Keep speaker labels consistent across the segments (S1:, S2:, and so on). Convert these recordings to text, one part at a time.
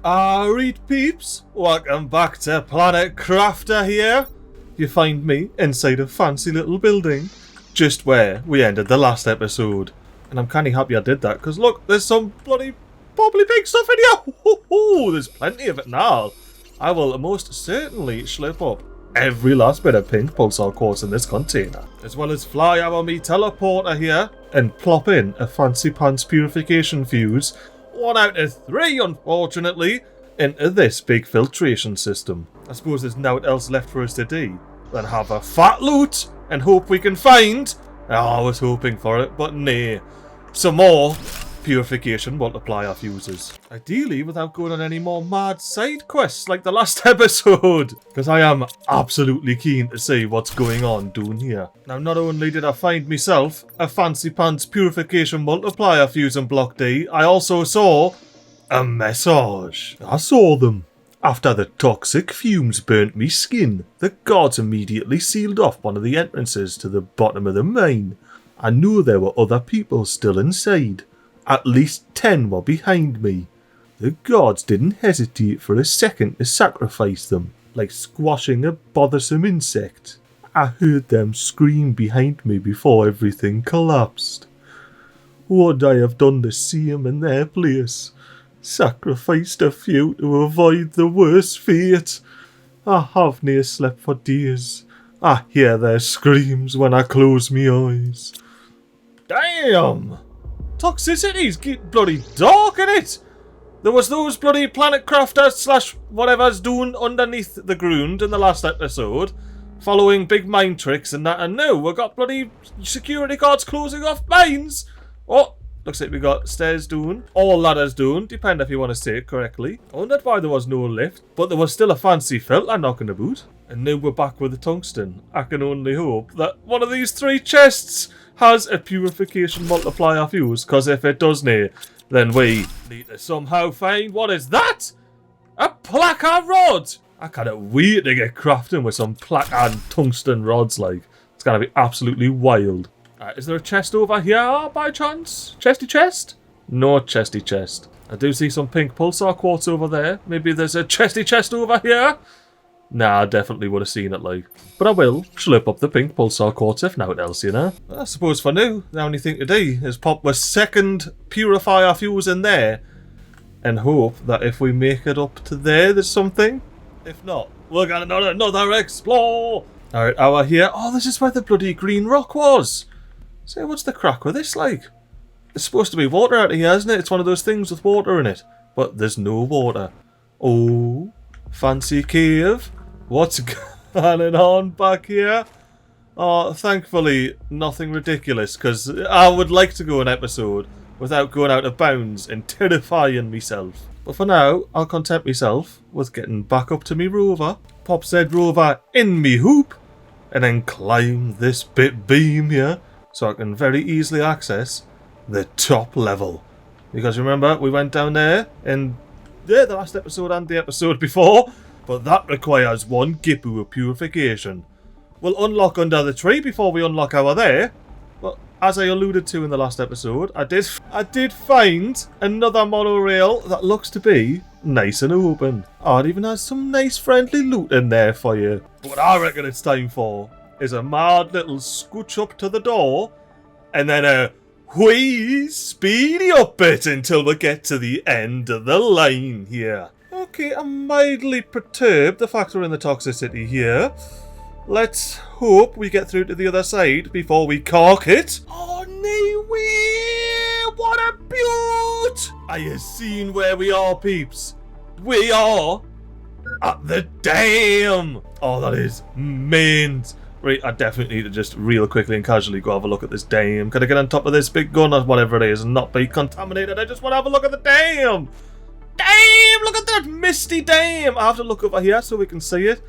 S1: Alright peeps, welcome back to Planet Crafter here. You find me inside a fancy little building, just where we ended the last episode. And I'm kinda happy I did that, because look, there's some bloody probably big stuff in here. Ho-ho-ho, there's plenty of it now. I will most certainly slip up every last bit of pink pulsar quartz in this container, as well as fly our me teleporter here and plop in a fancy pants purification fuse, 1 out of 3 unfortunately, into this big filtration system. I suppose there's nothing else left for us to do than have a fat loot and hope we can find, I was hoping for it, but nay, some more purification multiplier fuses. Ideally without going on any more mad side quests like the last episode, because I am absolutely keen to see what's going on down here. Now, not only did I find myself a fancy pants purification multiplier fuse in block D, I also saw a message. I saw them. After the toxic fumes burnt me skin, the guards immediately sealed off one of the entrances to the bottom of the mine. I knew there were other people still inside. At least 10 were behind me. The guards didn't hesitate for a second to sacrifice them, like squashing a bothersome insect. I heard them scream behind me before everything collapsed. Would I have done the same in their place? Sacrificed a few to avoid the worst fate. I have near slept for days. I hear their screams when I close my eyes. Damn! Toxicity's get bloody dark in it! There was those bloody planet crafters / whatever's doing underneath the ground in the last episode, following big mine tricks and that, and now we've got bloody security guards closing off mines! Oh, looks like we got stairs down, or ladders down, depend if you want to say it correctly. I wondered why there was no lift, but there was still a fancy filter knocking about. And now we're back with the tungsten. I can only hope that one of these 3 chests has a purification multiplier fuse, because if it doesn't, then we need to somehow find, what is that? A placard rod! I can't wait to get crafting with some placard tungsten rods, like. It's gonna be absolutely wild. Is there a chest over here by chance? Chesty chest? No chesty chest. I do see some pink pulsar quartz over there. Maybe there's a chesty chest over here? Nah, I definitely would have seen it, like. But I will slip up the pink pulsar quartz if nothing else, you know. I suppose for now, the only thing to do is pop a second purifier fuse in there and hope that if we make it up to there's something. If not, we're gonna another explore. Alright, our here. Oh, this is where the bloody green rock was. Say, what's the crack with this, like? It's supposed to be water out of here, isn't it? It's one of those things with water in it. But there's no water. Oh, fancy cave. What's going on back here? Oh, thankfully, nothing ridiculous, because I would like to go an episode without going out of bounds and terrifying myself. But for now, I'll content myself with getting back up to me rover, pop said rover in me hoop, and then climb this bit beam here, so I can very easily access the top level. Because remember, we went down there in the last episode and the episode before, but that requires 1 Gipu of purification. We'll unlock under the tree before we unlock our there, but as I alluded to in the last episode, I did find another monorail that looks to be nice and open. Oh, it even has some nice friendly loot in there for you. But what I reckon it's time for is a mad little scooch up to the door, and then a wee speedy up bit until we get to the end of the line here. Okay, I'm mildly perturbed the fact we're in the toxicity here. Let's hope we get through to the other side before we cork it. Oh, no way! What a beaut! Are you seeing where we are, peeps? We are at the dam! Oh, that is mint. Right, I definitely need to just real quickly and casually go have a look at this dam. Can I get on top of this big gun or whatever it is and not be contaminated? I just want to have a look at the dam! Damn! Look at that misty dam! I have to look over here so we can see it.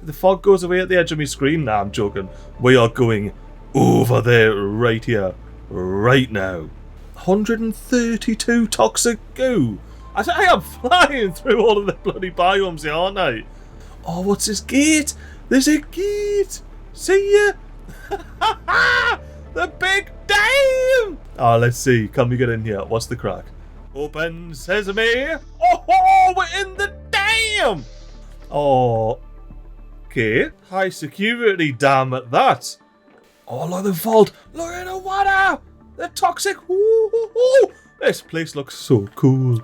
S1: The fog goes away at the edge of my screen. Nah, I'm joking. We are going over there right here, right now. 132 toxic goo. I am flying through all of the bloody biomes here, aren't I? Oh, what's this gate? There's a gate! See ya! The big dam! Oh, let's see. Can we get in here? What's the crack? Open sesame! Oh, we're in Oh, okay. High security, damn at that. Oh, look at the vault. Look at the water. The toxic. Ooh. This place looks so cool.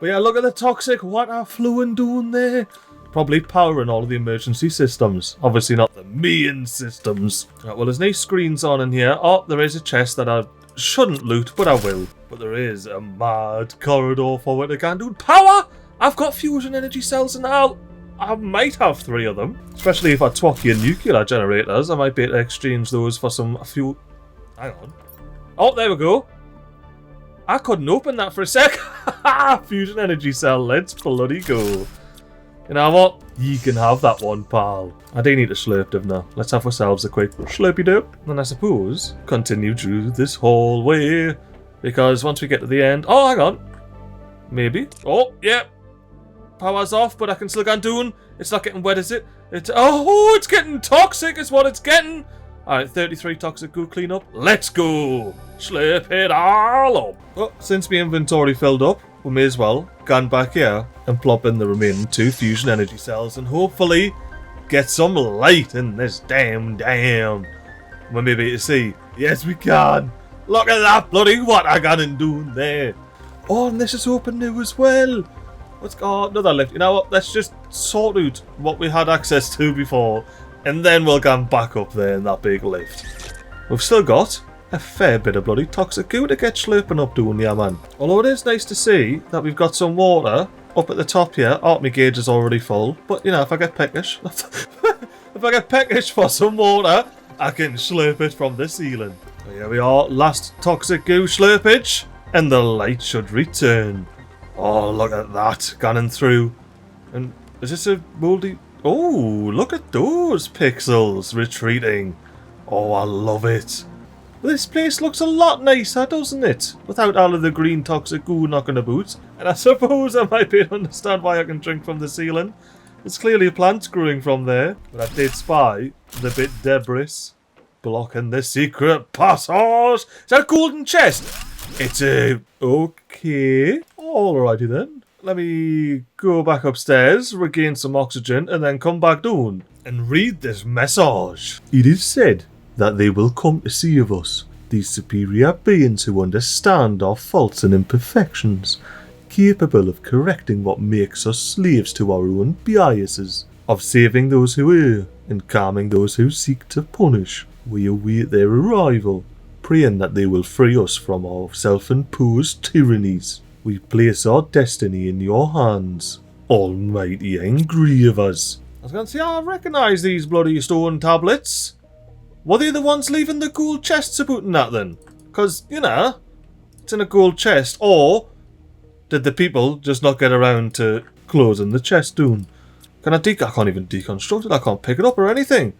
S1: But yeah, look at the toxic water flowing down there. Probably powering all of the emergency systems. Obviously not the main systems. Right, well, there's no screens on in here. Oh, there is a chest that I shouldn't loot, but I will. But there is a mad corridor for what I can do. Power! I've got fusion energy cells and I might have 3 of them. Especially if I twoccing nuclear generators. I might be able to exchange those for some fuel. Hang on. Oh, there we go. I couldn't open that for a sec. Fusion energy cell, let's bloody go. You know what? You can have that one, pal. I do need to slurp them now. Let's have ourselves a quick slurpy dope. And I suppose continue through this hallway. Because once we get to the end... Oh, hang on. Maybe. Oh, yeah. Power's off, but I can still go doing. It's not getting wet, is it? It's getting toxic is what it's getting. Alright, 33 toxic goo cleanup. Let's go. Slurp it all up. Oh, since my inventory filled up, we may as well go back here and plop in the remaining 2 fusion energy cells and hopefully get some light in this damn dam. We may be able to see. Yes, we can. Look at that bloody what I got in doing there. Oh, and this is open new as well. Let's go another lift. You know what? Let's just sort out what we had access to before, and then we'll go back up there in that big lift. We've still got a fair bit of bloody toxic goo to get slurping up doing, yeah, man. Although it is nice to see that we've got some water up at the top here. Oh, my gauge is already full. But, you know, if I get peckish, if I get peckish for some water, I can slurp it from the ceiling. So here we are, last toxic goo slurpage, and the light should return. Oh, look at that, gunning through. And is this a moldy... Oh, look at those pixels retreating. Oh, I love it. This place looks a lot nicer, doesn't it? Without all of the green toxic goo knocking about. And I suppose I might be able to understand why I can drink from the ceiling. There's clearly plants growing from there. But I did spy the bit debris blocking the secret passage. Is that a golden chest? It's a... Okay. Alrighty then. Let me go back upstairs, regain some oxygen, and then come back down and read this message. It is said that they will come to see of us, these superior beings who understand our faults and imperfections, capable of correcting what makes us slaves to our own biases, of saving those who err, and calming those who seek to punish. We await their arrival, praying that they will free us from our self-imposed tyrannies. We place our destiny in your hands, almighty engravers. I was going to say, I recognise these bloody stone tablets. Were they the ones leaving the gold chests about in that then? Because, you know, it's in a gold chest. Or did the people just not get around to closing the chest down? I can't even deconstruct it. I can't pick it up or anything.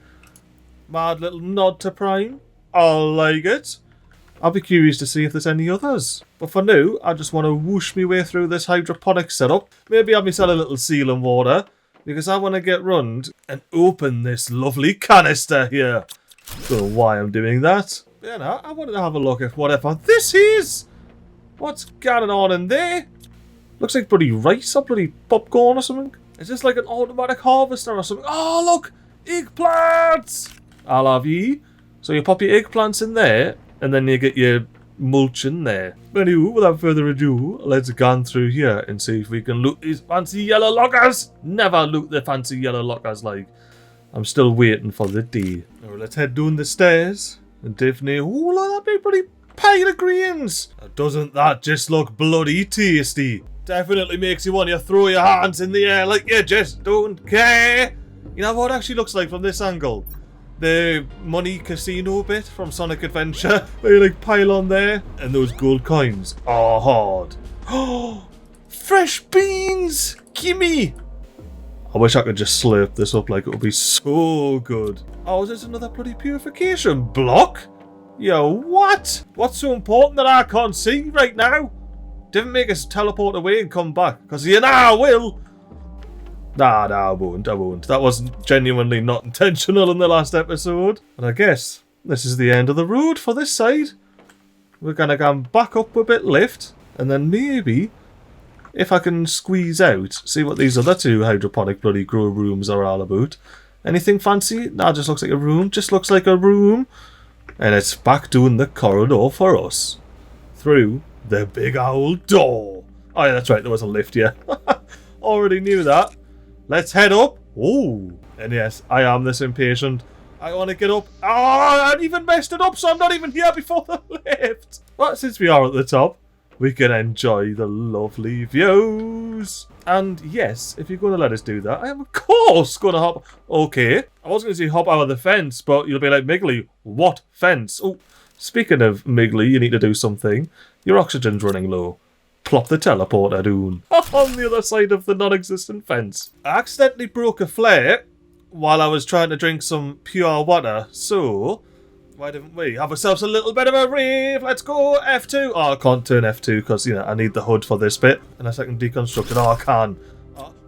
S1: Mad little nod to Prime. I like it. I'll be curious to see if there's any others. But for now, I just want to whoosh my way through this hydroponic setup. Maybe have myself a little ceiling water. Because I want to get round and open this lovely canister here. Don't know why I'm doing that. But, you know, I wanted to have a look at whatever this is. What's going on in there? Looks like bloody rice or bloody popcorn or something. Is this like an automatic harvester or something? Oh, look! Eggplants! I'll have ye. So you pop your eggplants in there, and then you get your mulch in there. Anyway, without further ado, let's go through here and see if we can loot these fancy yellow lockers. Never loot the fancy yellow lockers, like. I'm still waiting for the day. Alright, let's head down the stairs. And Tiffany, oh, look at that big bloody pile of greens. Now, doesn't that just look bloody tasty? Definitely makes you want to throw your hands in the air like you just don't care. You know what it actually looks like from this angle? The money casino bit from Sonic Adventure. They like pile on there. And those gold coins are hard. Oh, fresh beans! Gimme! I wish I could just slurp this up, like it would be so good. Oh, is this another bloody purification block? Yo, what? What's so important that I can't see right now? Didn't make us teleport away and come back. Because you know I will. Nah, I won't. That wasn't genuinely not intentional in the last episode. And I guess this is the end of the road for this side. We're going to go back up a bit lift. And then maybe if I can squeeze out, see what these other two hydroponic bloody grow rooms are all about. Anything fancy? Nah, just looks like a room. Just looks like a room. And it's back doing the corridor for us. Through the big old door. Oh yeah, that's right, there was a lift here. Already knew that. Let's head up. Ooh. And yes, I am this impatient. I want to get up. Oh, I even messed it up, so I'm not even here before the lift. But since we are at the top, we can enjoy the lovely views. And yes, if you're going to let us do that, I am of course going to hop. Okay, I was going to say hop out of the fence, but you'll be like, MiGly, what fence? Oh, speaking of MiGly, you need to do something. Your oxygen's running low. Plop the teleporter down on the other side of the non-existent fence. I accidentally broke a flare while I was trying to drink some pure water, so why didn't we have ourselves a little bit of a rave? Let's go, F2. Oh, I can't turn F2 because, you know, I need the HUD for this bit, unless I can deconstruct it. Oh, I can.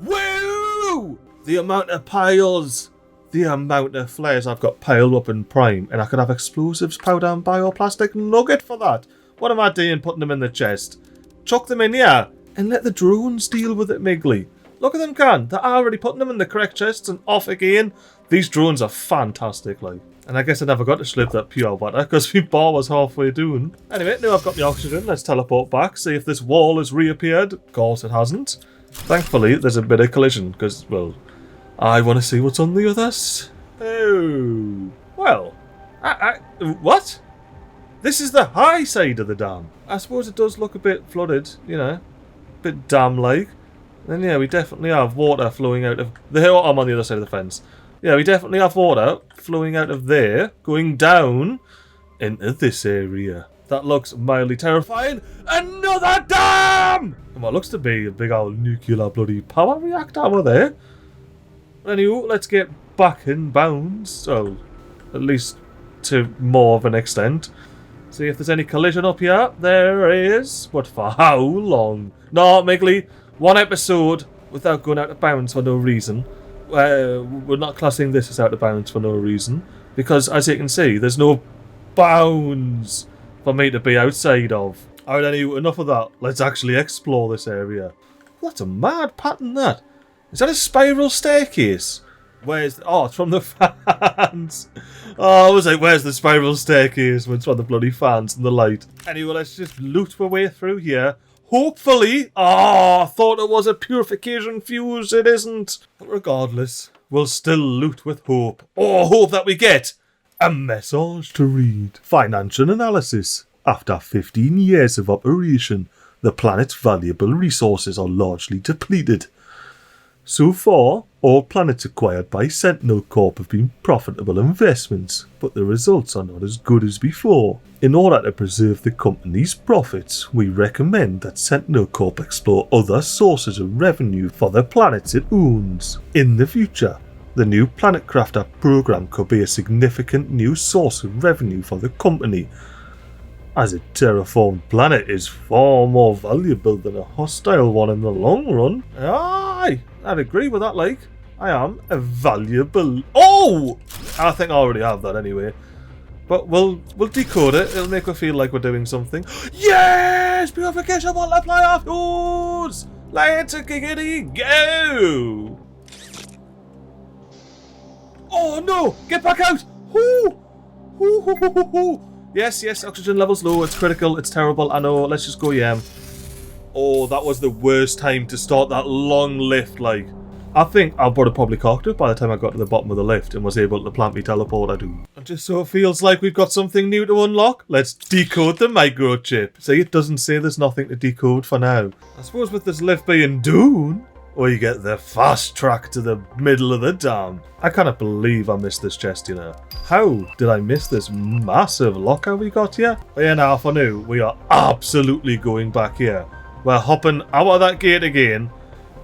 S1: Woo! The amount of piles, the amount of flares I've got piled up in Prime, and I could have explosives, powder, and bioplastic nugget for that. What am I doing putting them in the chest? Chuck them in here, and let the drones deal with it, MiGly. Look at them, can. They're already putting them in the correct chests and off again. These drones are fantastic, like. And I guess I never got to slip that pure water because my bar was halfway down. Anyway, now I've got my oxygen. Let's teleport back, see if this wall has reappeared. Of course it hasn't. Thankfully, there's a bit of collision because, well, I want to see what's on the others. Oh. Well. What? This is the high side of the dam. I suppose it does look a bit flooded, you know. A bit dam-like. And yeah, we definitely have water flowing out of... I'm on the other side of the fence. Yeah, we definitely have water flowing out of there, going down into this area. That looks mildly terrifying. Another dam! And what looks to be a big old nuclear bloody power reactor over there. Anyway, let's get back in bounds. So, at least to more of an extent. See if there's any collision up here. There is. But for how long? No, MiGly. One episode without going out of bounds for no reason. We're not classing this as out of bounds for no reason. Because, as you can see, there's no bounds for me to be outside of. Alright, anyway, enough of that. Let's actually explore this area. Well, that's a mad pattern, that. Is that a spiral staircase? Where's... Oh, it's from the fans. Oh, I was like, where's the spiral staircase? When it's from the bloody fans and the light. Anyway, let's just loot our way through here. Hopefully. Oh, I thought it was a purification fuse. It isn't. But regardless, we'll still loot with hope. Oh, hope that we get a message to read. Financial analysis. After 15 years of operation, the planet's valuable resources are largely depleted. So far, all planets acquired by Sentinel Corp have been profitable investments, but the results are not as good as before. In order to preserve the company's profits, we recommend that Sentinel Corp explore other sources of revenue for the planets it owns. In the future, the new Planet Crafter program could be a significant new source of revenue for the company, as a terraformed planet is far more valuable than a hostile one in the long run. Aye, I'd agree with that, like. I am a valuable... Oh! I think I already have that anyway. But we'll decode it. It'll make us feel like we're doing something. Yes! Purification multiplier fuse! Let's giggity go! Oh no! Get back out! Whoo! Whoo, hoo, hoo, hoo, hoo. Yes, oxygen level's low, it's critical, it's terrible, I know, let's just go yam. Oh, that was the worst time to start that long lift, like. I think I would have probably cocked it by the time I got to the bottom of the lift and was able to plant me teleporter down. And just so it feels like we've got something new to unlock, let's decode the microchip. See, it doesn't say there's nothing to decode for now. I suppose with this lift being down, we get the fast track to the middle of the dam. I cannot believe I missed this chest, you know. How did I miss this massive locker we got here? But yeah, now for now, we are absolutely going back here. We're hopping out of that gate again,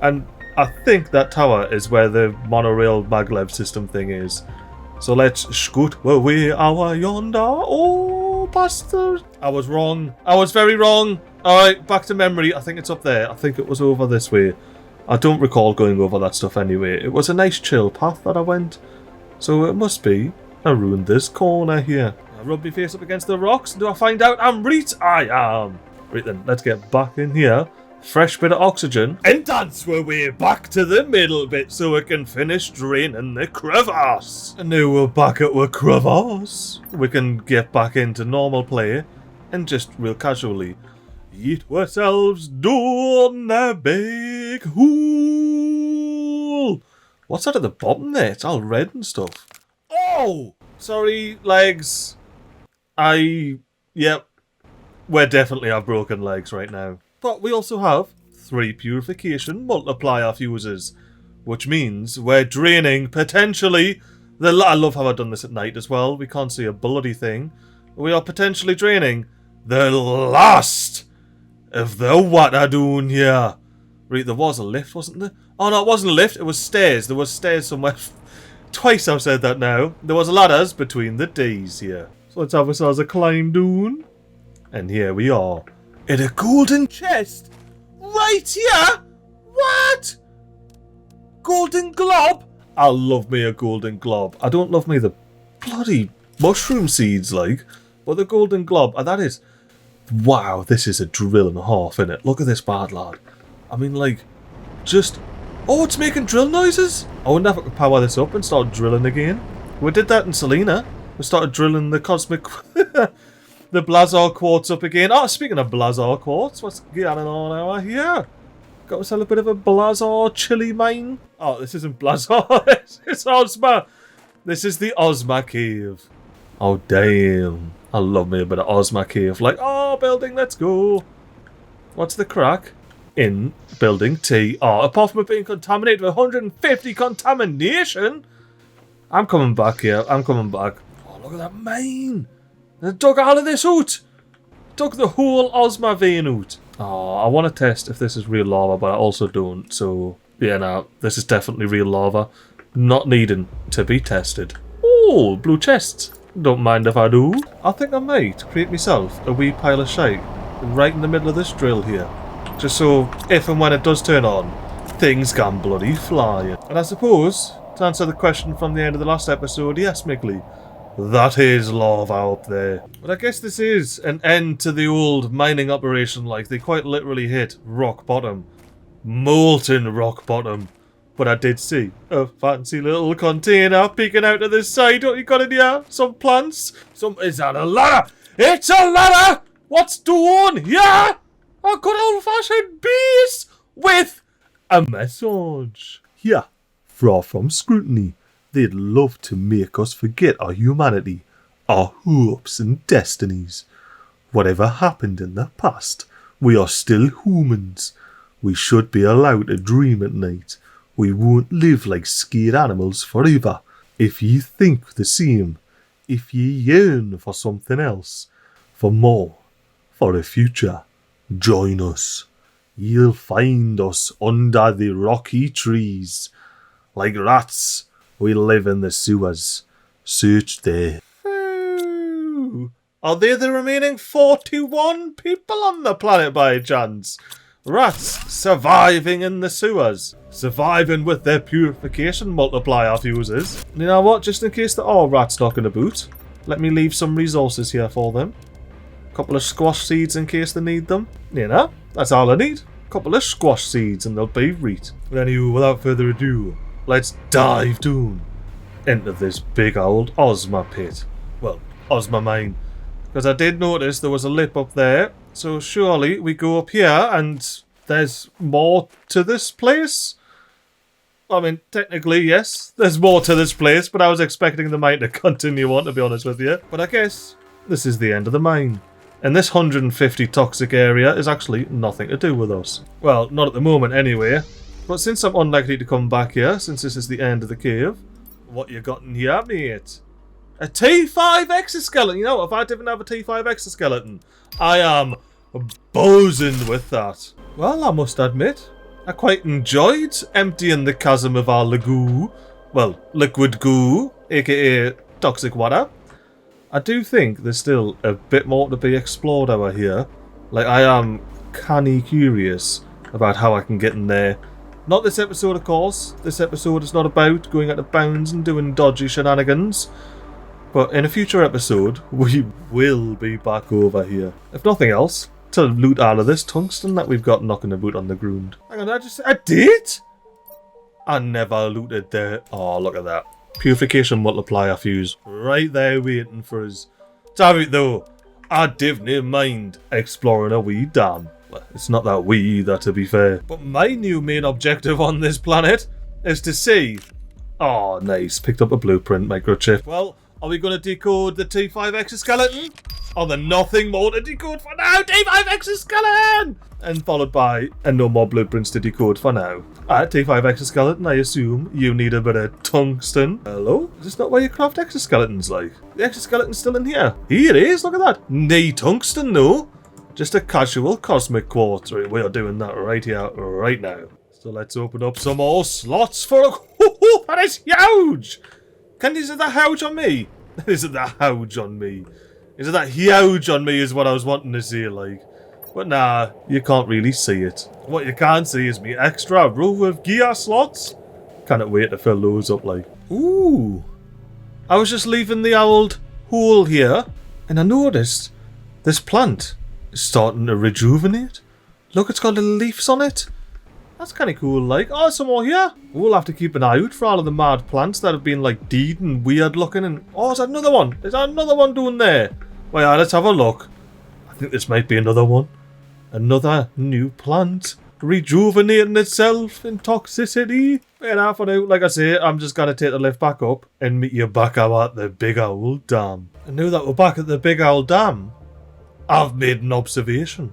S1: and I think that tower is where the monorail maglev system thing is. So let's scoot away our yonder. Oh, bastard. I was wrong. I was very wrong. Alright, back to memory. I think it's up there. I think it was over this way. I don't recall going over that stuff anyway. It was a nice chill path that I went. So it must be around this corner here. I rub my face up against the rocks. Do I find out I'm right? I am. Right then, let's get back in here. fresh bit of oxygen, and dance our way back to the middle bit so we can finish draining the crevasse. And now we're back at our crevasse, we can get back into normal play and just real casually eat ourselves down a big hole. What's that at the bottom there? It's all red and stuff. Oh! Sorry, legs. Yep. We definitely have broken legs right now. But we also have 3 purification multiplier fuses, which means we're draining potentially I love how I've done this at night as well. We can't see a bloody thing. We are potentially draining the last of the water down here. Right, there was a lift, wasn't there? Oh no, it wasn't a lift, it was stairs. There was stairs somewhere. Twice I've said that now. There was ladders between the D's here. So let's have ourselves a climb down. And here we are. In a golden chest? Right here? What? Golden glob? I love me a golden glob. I don't love me the bloody mushroom seeds like. But the golden glob, and that is... Wow, this is a drill and a half, innit? Look at this bad lad. I mean, like, just... Oh, it's making drill noises? I wonder if I could power this up and start drilling again. We did that in Selena. We started drilling the cosmic... the Blazar quartz up again. Oh, speaking of Blazar quartz, what's going on over here? Got myself a bit of a Blazar chili mine. Oh, this isn't Blazar. It's Ozma. This is the Ozma cave. Oh, damn. I love me a bit of Ozma cave. Like, oh, building, let's go. What's the crack in building T? Oh, apart from it being contaminated with 150 contamination. I'm coming back here. I'm coming back. Oh, look at that mine. They dug all of this out. Dug the whole Ozma vein out. Oh, I want to test if this is real lava, but I also don't. So, yeah, no, this is definitely real lava. Not needing to be tested. Oh, blue chests. Don't mind if I do. I think I might create myself a wee pile of shite right in the middle of this drill here. Just so, if and when it does turn on, things can bloody fly. And I suppose, to answer the question from the end of the last episode, yes, MiGly, that is lava up there. But I guess this is an end to the old mining operation, like they quite literally hit rock bottom. Molten rock bottom. But I did see a fancy little container peeking out of the side. What you got in here? Some plants? Is that a ladder? It's a ladder! What's doing here? A good old-fashioned beast with a massage. Yeah, far from scrutiny. They'd love to make us forget our humanity, our hopes and destinies. Whatever happened in the past, we are still humans. We should be allowed to dream at night. We won't live like scared animals forever. If ye think the same, if ye yearn for something else, for more, for a future, join us. You'll find us under the rocky trees. Like rats, we live in the sewers. Search there. Are they the remaining 41 people on the planet by chance? Rats surviving in the sewers. Surviving with their purification multiplier fuses. You know what? Just in case there are rats knocking about, let me leave some resources here for them. A couple of squash seeds in case they need them. You know, that's all I need. A couple of squash seeds and they'll be right. But anyway, without further ado, let's dive down into this big old Ozma pit. Well, Ozma mine. Because I did notice there was a lip up there. So surely we go up here and there's more to this place? I mean, technically, yes, there's more to this place, but I was expecting the mine to continue on, to be honest with you. But I guess this is the end of the mine. And this 150 toxic area is actually nothing to do with us. Well, not at the moment anyway. But since I'm unlikely to come back here, since this is the end of the cave, what you got in here, mate? A T5 exoskeleton. You know, if I didn't have a T5 exoskeleton, I am buzzing with that. Well, I must admit, I quite enjoyed emptying the chasm of our liquid goo, aka toxic water. I do think there's still a bit more to be explored over here. Like, I am canny curious about how I can get in there. Not this episode, of course. This episode is not about going out of bounds and doing dodgy shenanigans. But in a future episode, we will be back over here. If nothing else, to loot all of this tungsten that we've got knocking about on the ground. Hang on, I did? I never looted there. Oh, look at that. Purification multiplier fuse. Right there waiting for us. Damn it though. I didn't mind exploring a wee dam. Well, it's not that wee either, to be fair. But my new main objective on this planet is to see... Oh, nice. Picked up a blueprint microchip. Well, are we going to decode the T5 exoskeleton? Or the nothing more to decode for now? T5 exoskeleton! And followed by, and no more blueprints to decode for now. Alright, T5 exoskeleton, I assume you need a bit of tungsten. Hello? Is this not where you craft exoskeletons like? The exoskeleton's still in here. Here it is, look at that. Need tungsten, no? Just a casual cosmic quartz. We are doing that right here, right now. So let's open up some more slots for a... That is huge! Is it that huge on me? Is it that huge on me? Is it that huge on me is what I was wanting to say, like. But nah, you can't really see it. What you can see is me extra row of gear slots. Cannot wait to fill those up, like. Ooh. I was just leaving the old hole here, and I noticed this plant is starting to rejuvenate. Look, it's got little leaves on it. That's kind of cool, like. Oh, some more here. We'll have to keep an eye out for all of the mad plants that have been, like, deed and weird looking. And oh, is that another one? Is that another one down there? Well, yeah, let's have a look. I think this might be another one. Another new plant. Rejuvenating itself in toxicity. And for now, like I say, I'm just going to take the lift back up and meet you back out at the big old dam. And now that we're back at the big old dam, I've made an observation.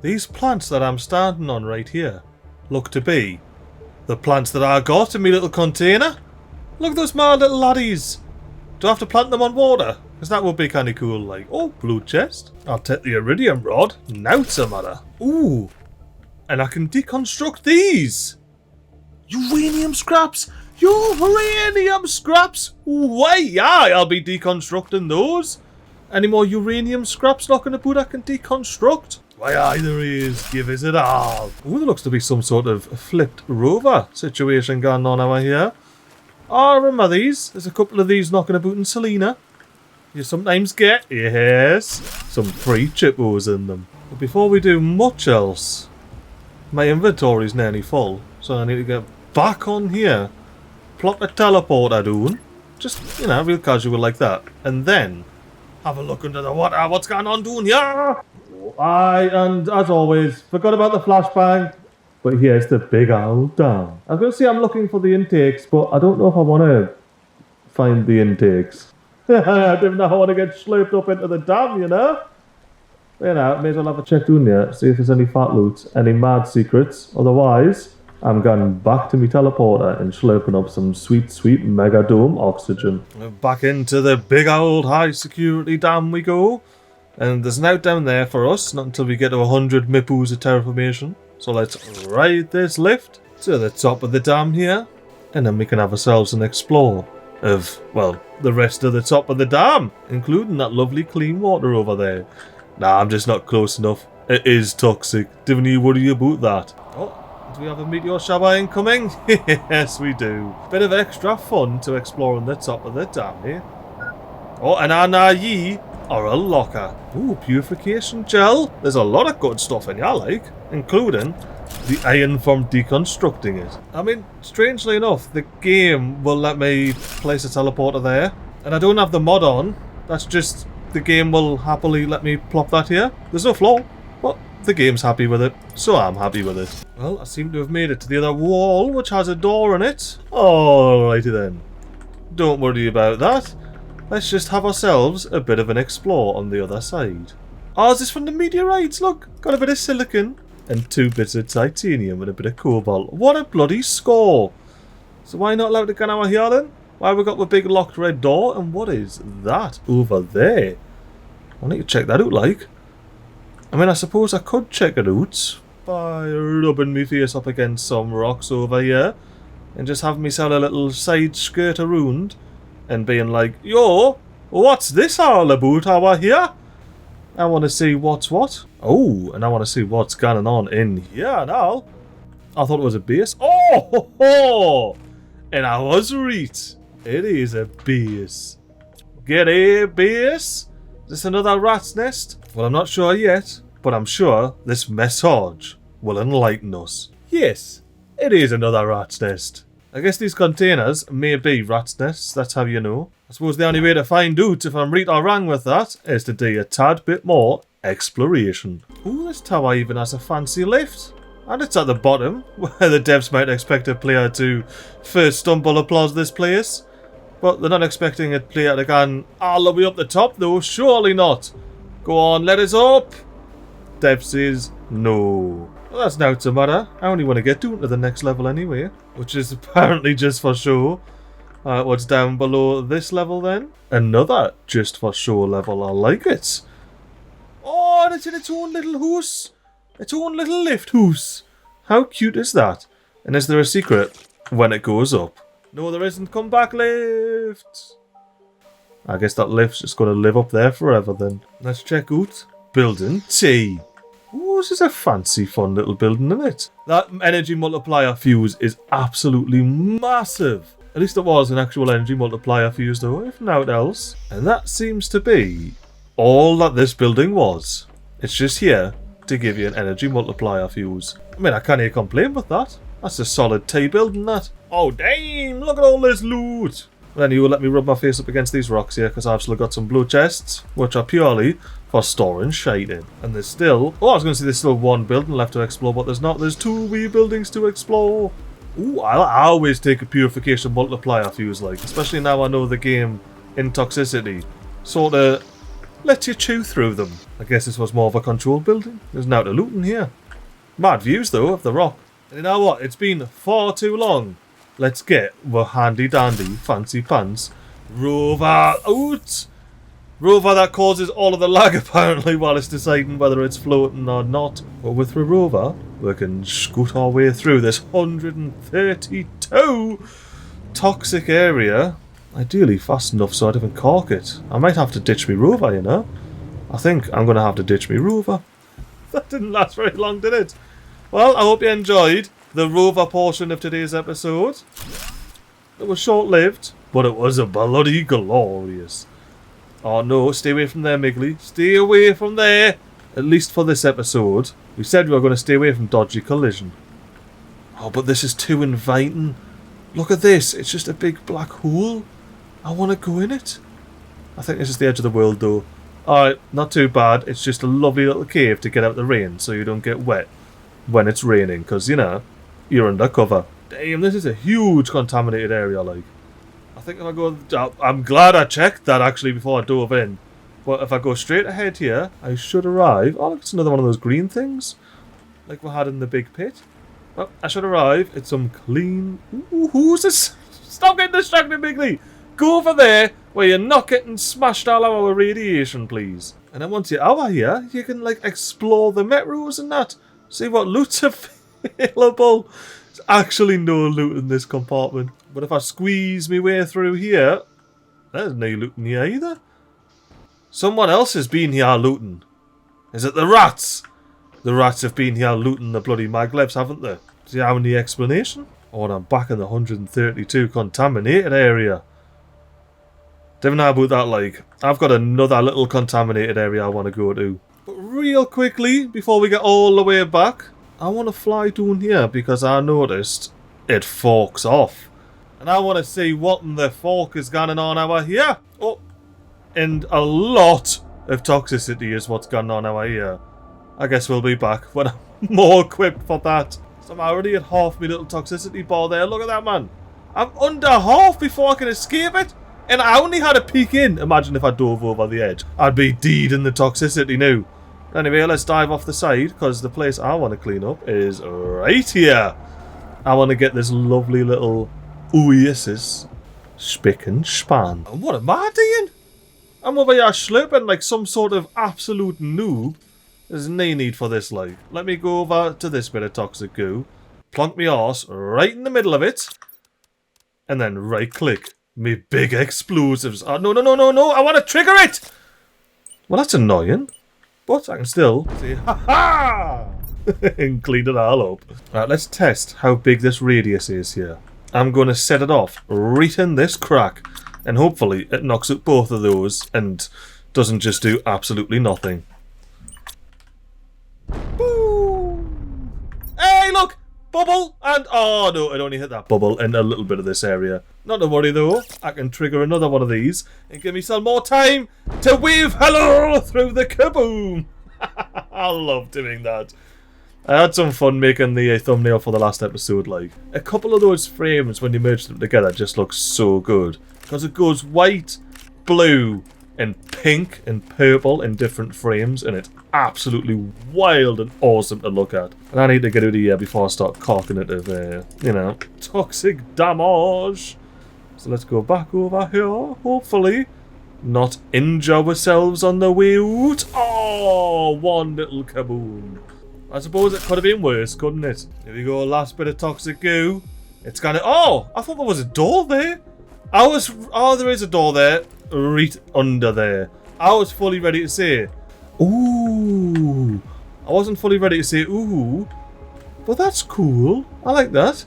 S1: These plants that I'm standing on right here look to be the plants that I got in my little container. Look at those mad little laddies. Do I have to plant them on water? Because that would be kind of cool, like. Oh, blue chest. I'll take the iridium rod. Now it's a matter. Ooh. And I can deconstruct these. Uranium scraps. Uranium scraps. Way, aye, I'll be deconstructing those. Any more uranium scraps knocking about I can deconstruct? Why, aye, there is. Give us it all. Ooh, there looks to be some sort of flipped rover situation going on over here. Oh, remember these? There's a couple of these knocking about in Selena. You sometimes get, yes, some free chippos in them. But before we do much else, my inventory's nearly full, so I need to get back on here, plop a teleporter down, just, you know, real casual like that, and then have a look under the water. What's going on down here? Aye, and as always, forgot about the flashbang, but here's the big old dam. I was going to say I'm looking for the intakes, but I don't know if I want to find the intakes. I didn't know I want to get slurped up into the dam, you know? You know, may as well have a check down there, see if there's any fat loots, any mad secrets. Otherwise, I'm going back to my teleporter and slurping up some sweet, sweet mega dome oxygen. Back into the big old high security dam we go. And there's an out down there for us, not until we get to 100 mippos of terraformation. So let's ride this lift to the top of the dam here, and then we can have ourselves an explore of, well, the rest of the top of the dam, including that lovely clean water over there. Nah, I'm just not close enough. It is toxic. Don't you worry about that. Oh, do we have a meteor shower incoming? Yes, we do. Bit of extra fun to explore on the top of the dam here. Oh, and Anayi or a locker. Ooh, purification gel. There's a lot of good stuff in here, like, including the iron from deconstructing it. I mean, strangely enough, the game will let me place a teleporter there, and I don't have the mod on. That's just, the game will happily let me plop that here. There's no flaw, but the game's happy with it, so I'm happy with it. Well, I seem to have made it to the other wall, which has a door in it. Alrighty then. Don't worry about that. Let's just have ourselves a bit of an explore on the other side. Oh, is this from the meteorites? Look, got a bit of silicon and 2 bits of titanium and a bit of cobalt. What a bloody score! So why not allow it to get out here then? Why have we got the big locked red door? And what is that over there? I need to check that out, like. I mean, I suppose I could check it out by rubbing my face up against some rocks over here and just having myself a little side skirt around and being like, yo, what's this all about over here? I want to see what's what. Oh, and I want to see what's going on in here now. I thought it was a base. Oh, ho, ho. And I was right. It is a base. Get a base? Is this another rat's nest? Well, I'm not sure yet. but I'm sure this message will enlighten us. Yes, it is another rat's nest. I guess these containers may be rat's nests, that's how you know. I suppose the only way to find out if I'm right or wrong with that is to do a tad bit more exploration. Ooh, this tower even has a fancy lift. And it's at the bottom, where the devs might expect a player to first stumble across this place. But they're not expecting a player to go all the way up the top though, surely not. Go on, let us up. Dev says no. Well, that's not so matter. I only want to get to the next level anyway, which is apparently just for show. What's down below this level then? Another just for show level, I like it. Oh, and it's in its own little house. Its own little lift house. How cute is that? And is there a secret when it goes up? No, there isn't. Come back, lift. I guess that lift's just going to live up there forever then. Let's check out Building T. Ooh, this is a fancy, fun little building, isn't it? That energy multiplier fuse is absolutely massive. At least it was an actual energy multiplier fuse though, if not else. And that seems to be all that this building was. It's just here to give you an energy multiplier fuse. I mean, I can't even complain with that. That's a solid T building, that. Oh, damn, look at all this loot. Then you will let me rub my face up against these rocks here because I've still got some blue chests, which are purely for storing shite in. And there's still, oh, I was going to say there's still one building left to explore, but there's not. There's 2 wee buildings to explore. Ooh, I always take a purification multiplier fuse, like, especially now I know the game in Toxicity sort of lets you chew through them. I guess this was more of a control building. There's now to loot in here. Mad views though of the rock. And you know what? It's been far too long. Let's get the handy dandy fancy pants rover out. Rover that causes all of the lag apparently while it's deciding whether it's floating or not. But with the rover, we can scoot our way through this 132 toxic area. Ideally fast enough so I don't even cork it. I might have to ditch me rover, you know. I think I'm going to have to ditch me rover. That didn't last very long, did it? Well, I hope you enjoyed the rover portion of today's episode. It was short-lived, but it was a bloody glorious. Oh no, stay away from there, MiGly. Stay away from there. At least for this episode. We said we were going to stay away from dodgy collision. Oh, but this is too inviting. Look at this. It's just a big black hole. I want to go in it. I think this is the edge of the world though. Alright, not too bad. It's just a lovely little cave to get out the rain so you don't get wet when it's raining. Because, you know, you're undercover. Damn, this is a huge contaminated area, like. I think if I go... I'm glad I checked that actually before I dove in. But if I go straight ahead here, I should arrive... Oh, look, it's another one of those green things. Like we had in the big pit. Well, I should arrive at some clean... Ooh, who's this? Stop getting distracted, MiGly! Go over there where you're not getting smashed all over with radiation, please. And then once you're over here, you can, like, explore the metros and that. See what loot's available. There's actually no loot in this compartment. But if I squeeze my way through here, there's no loot in here either. Someone else has been here looting. Is it the rats? The rats have been here looting the bloody maglevs, haven't they? Do you have any explanation? Oh, and I'm back in the 132 contaminated area. Don't know about that, like. I've got another little contaminated area I want to go to. But real quickly, before we get all the way back, I want to fly down here because I noticed it forks off. And I want to see what in the fork is going on over here. Oh, and a lot of toxicity is what's going on over here. I guess we'll be back when I'm more equipped for that. So I'm already at half my little toxicity bar there. Look at that, man. I'm under half before I can escape it. And I only had a peek in. Imagine if I dove over the edge. I'd be dead in the toxicity now. Anyway, let's dive off the side, because the place I want to clean up is right here. I want to get this lovely little oasis spick and span. And what am I doing? I'm over here slurping like some sort of absolute noob. There's no need for this, like. Let me go over to this bit of toxic goo. Plonk my arse right in the middle of it. And then right click. Me big explosives. Oh, no, I want to trigger it! Well, that's annoying. But I can still say, ha-ha! And clean it all up. Right, let's test how big this radius is here. I'm going to set it off right in this crack. And hopefully it knocks out both of those and doesn't just do absolutely nothing. Bubble! And, oh no, it only hit that bubble and a little bit of this area. Not to worry though, I can trigger another one of these and give myself more time to wave hello through the kaboom. I love doing that. I had some fun making the thumbnail for the last episode, like. A couple of those frames, when you merge them together, just look so good. Because it goes white, blue, and pink, and purple in different frames, and it's absolutely wild and awesome to look at. And I need to get out of here before I start cocking it of, you know, toxic damage. So let's go back over here, hopefully. Not injure ourselves on the way out. Oh, one little kaboom. I suppose it could have been worse, couldn't it? Here we go, last bit of toxic goo. It's kind of... Oh, I thought there was a door there. Oh, there is a door there. Right under there. I was fully ready to say... Ooh. I wasn't fully ready to say ooh. But that's cool. I like that.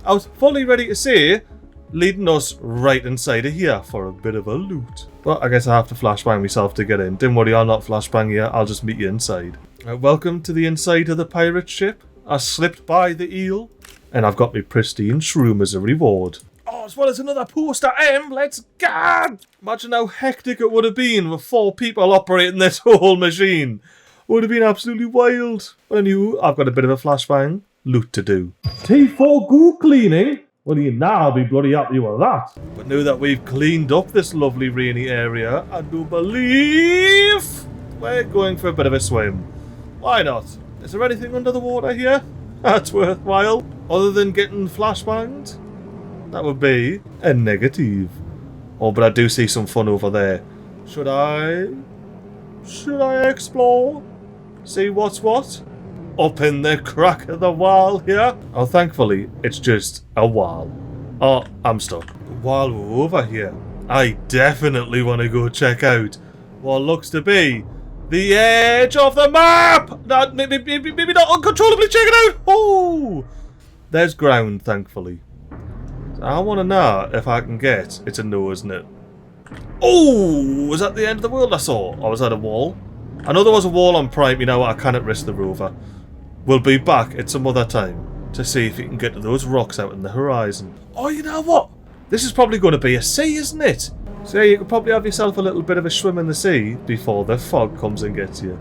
S1: I was fully ready to say... leading us right inside of here for a bit of a loot. Well, I guess I have to flashbang myself to get in. Don't worry, I'll not flashbang here. I'll just meet you inside. Welcome to the inside of the pirate ship. I slipped by the eel, and I've got my pristine shroom as a reward. Oh, as well as another poster M. Let's go! Imagine how hectic it would have been with 4 people operating this whole machine. Would have been absolutely wild. But anyway, I've got a bit of a flashbang loot to do. T4 goo cleaning? Well, you now I'll be bloody happy with that. But now that we've cleaned up this lovely rainy area, I do believe we're going for a bit of a swim. Why not? Is there anything under the water here that's worthwhile? Other than getting flashbanged? That would be a negative. Oh, but I do see some fun over there. Should I explore? See what's what? Up in the crack of the wall here. Oh, thankfully, it's just a wall. Oh, I'm stuck. While we're over here, I definitely want to go check out what looks to be the edge of the map. Maybe not uncontrollably check it out. Oh, there's ground, thankfully. I want to know if I can get... It's a no, isn't it? Oh, was that the end of the world I saw? Or was that a wall? I know there was a wall on Prime. You know what? I cannot risk the rover. We'll be back at some other time to see if you can get to those rocks out in the horizon. Oh, you know what? This is probably going to be a sea, isn't it? So yeah, you could probably have yourself a little bit of a swim in the sea before the fog comes and gets you.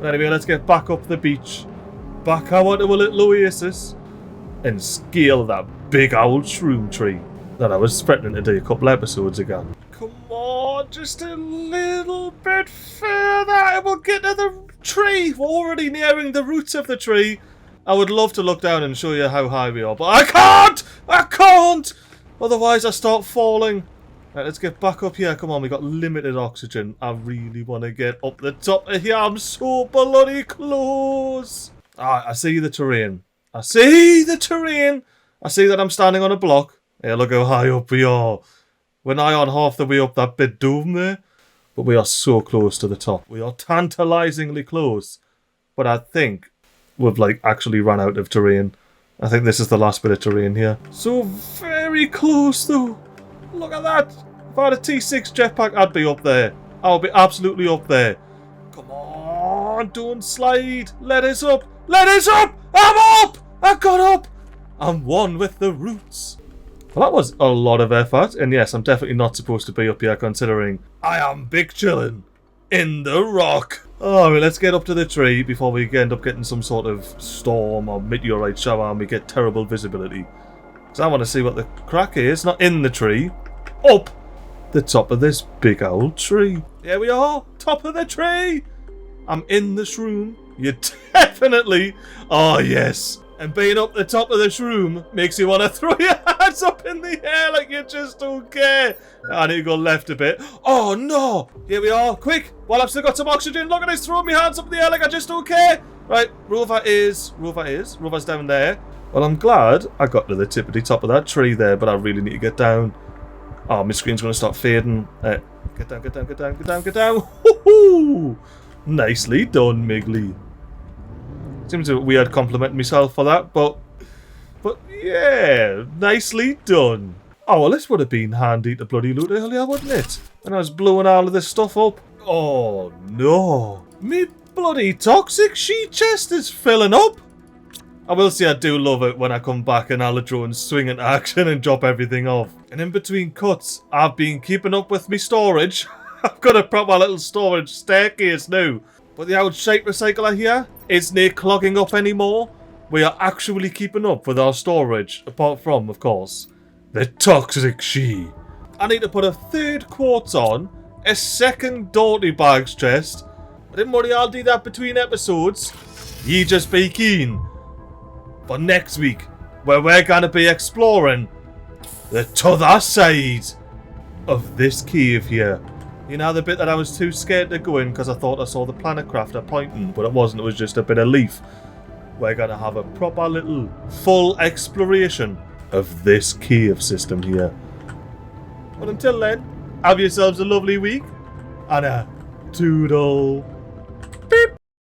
S1: But anyway, let's get back up the beach. Back out to a little oasis. And scale that big old shroom tree that I was threatening to do a couple episodes ago. Come on, just a little bit further and we'll get to the tree. We're already nearing the roots of the tree. I would love to look down and show you how high we are, but I can't! I can't! Otherwise I start falling. Right, let's get back up here. Come on, we got limited oxygen. I really want to get up the top of here. I'm so bloody close. Ah, I see the terrain. I see the terrain. I see that I'm standing on a block. Yeah, look how high up we are. We're nigh on half the way up that bit dome there. But we are so close to the top. We are tantalizingly close. But I think we've like actually run out of terrain. I think this is the last bit of terrain here. So very close though. Look at that. If I had a T6 jetpack, I'd be up there. I would be absolutely up there. Come on, don't slide. Let us up. Let us up. I'm up. I got up. I'm one with the roots. Well, that was a lot of effort. And yes, I'm definitely not supposed to be up here considering I am big chillin' in the rock. Alright, let's get up to the tree before we end up getting some sort of storm or meteorite shower and we get terrible visibility. Because I want to see what the crack is. Not in the tree. Up the top of this big old tree. Here we are. Top of the tree. I'm in the shroom. You definitely... Oh, yes. And being up the top of the shroom makes you want to throw your hands up in the air like you just don't care. I need to go left a bit. Oh, no. Here we are. Quick. While I've still got some oxygen. Look at this. Throwing my hands up in the air like I just don't care. Right. Rover's down there. Well, I'm glad I got to the tippity top of that tree there, but I really need to get down. Oh, my screen's going to start fading. Get down, get down, get down, get down, get down. Woohoo! Nicely done, MiGly. Seems a weird compliment myself for that, but yeah, nicely done. Oh, well, this would have been handy to bloody loot earlier, wouldn't it? And I was blowing all of this stuff up. Oh, no. Me bloody toxic sheet chest is filling up. I will say I do love it when I come back and Aladro and swing into action and drop everything off. And in between cuts, I've been keeping up with me storage. I've got a proper little storage staircase now. But the old shite recycler here isn't it clogging up anymore. We are actually keeping up with our storage, apart from, of course, the toxic she. I need to put a third quartz on, a second dirty bags chest. But don't worry, I'll do that between episodes. You just be keen. For next week, where we're going to be exploring the t'other side of this cave here. You know, the bit that I was too scared to go in because I thought I saw the planet crafter pointing, but it wasn't, it was just a bit of leaf. We're going to have a proper little full exploration of this cave system here. But until then, have yourselves a lovely week and a toodle.